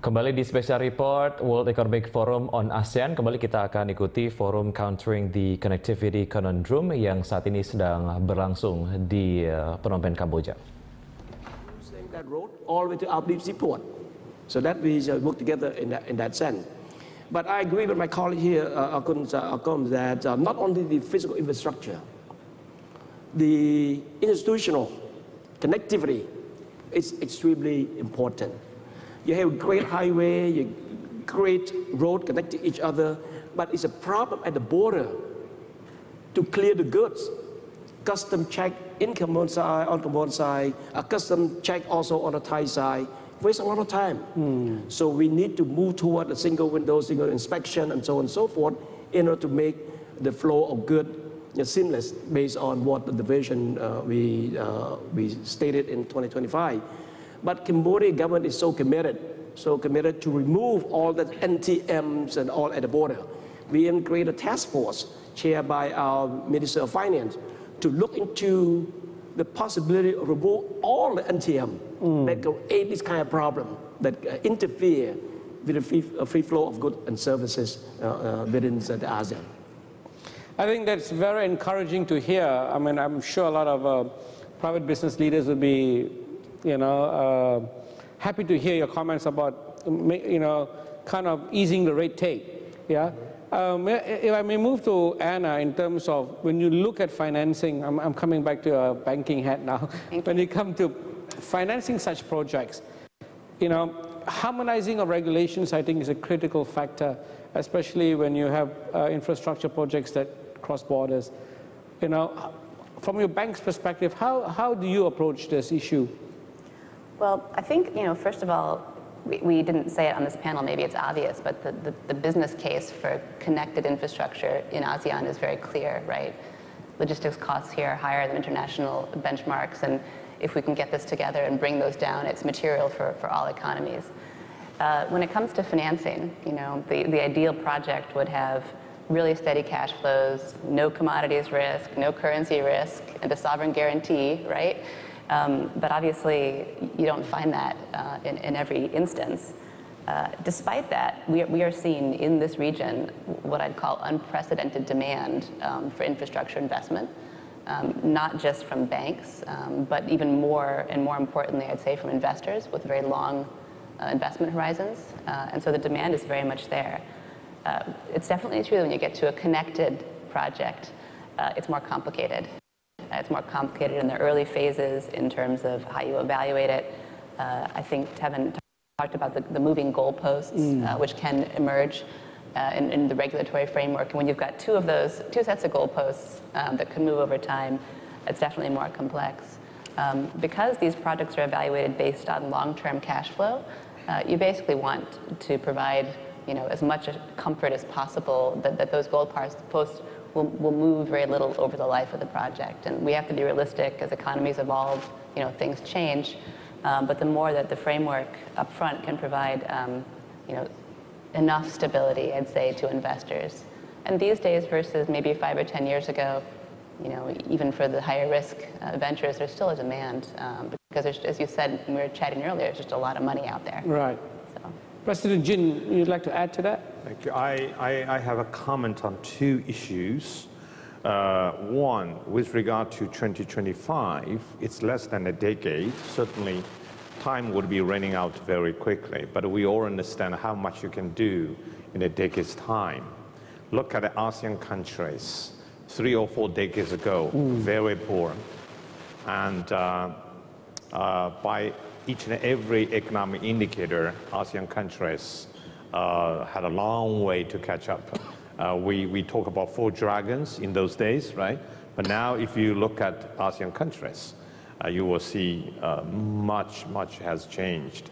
Kembali di Special Report World Economic Forum on ASEAN, kembali kita akan ikuti forum Countering the Connectivity Conundrum yang saat ini sedang berlangsung di Phnom Penh, Kamboja. That road all the way to our deep seaport, so that we shall work together in that sense. But I agree with my colleague here, Akum, that not only the physical infrastructure, the institutional connectivity is extremely important. You have great highway, you great road connecting each other, but it's a problem at the border to clear the goods. Custom check in Kamboja side, on Kamboja side, a custom check also on the Thai side, waste a lot of time. So we need to move toward a single window, single inspection, and so on and so forth, in order to make the flow of goods seamless based on what the vision we stated in 2025. But Cambodia government is so committed to remove all the NTMs and all at the border. We even created a task force chaired by our Minister of Finance to look into the possibility of remove all the NTM that create this kind of problem, that interfere with the free flow of goods and services within the ASEAN. I think that's very encouraging to hear. I mean, I'm sure a lot of private business leaders would be, happy to hear your comments about, kind of easing the red tape. Yeah. If I may move to Anna in terms of when you look at financing, I'm coming back to a banking hat now. When you come to financing such projects, harmonizing of regulations, I think, is a critical factor, especially when you have infrastructure projects that cross borders. From your bank's perspective, how do you approach this issue? Well, I think, first of all, we didn't say it on this panel, maybe it's obvious, but the business case for connected infrastructure in ASEAN is very clear, right? Logistics costs here are higher than international benchmarks, and if we can get this together and bring those down, it's material for all economies. When it comes to financing, the ideal project would have really steady cash flows, no commodities risk, no currency risk, and a sovereign guarantee, right? But obviously, you don't find that in every instance. Despite that, we are seeing in this region what I'd call unprecedented demand for infrastructure investment, not just from banks, but even more and more importantly, I'd say from investors with very long investment horizons. And so the demand is very much there. It's definitely true when you get to a connected project, it's more complicated. It's more complicated in the early phases in terms of how you evaluate it. I think Tevin talked about the moving goalposts, which can emerge in the regulatory framework. And when you've got two sets of goalposts that can move over time, it's definitely more complex. Because these projects are evaluated based on long-term cash flow, you basically want to provide as much comfort as possible that those goalposts will move very little over the life of the project. And we have to be realistic as economies evolve, things change. But the more that the framework up front can provide, enough stability, I'd say, to investors. And these days versus maybe 5 or 10 years ago, even for the higher risk ventures, there's still a demand because there's, as you said when we were chatting earlier, there's just a lot of money out there. Right. So. President Jin, you'd like to add to that? Thank you. I have a comment on two issues. One, with regard to 2025, it's less than a decade. Certainly, time would be running out very quickly, but we all understand how much you can do in a decade's time. Look at the ASEAN countries. 3 or 4 decades ago, very poor. And by each and every economic indicator, ASEAN countries had a long way to catch up. We talk about 4 dragons in those days, right? But now if you look at ASEAN countries, you will see much has changed.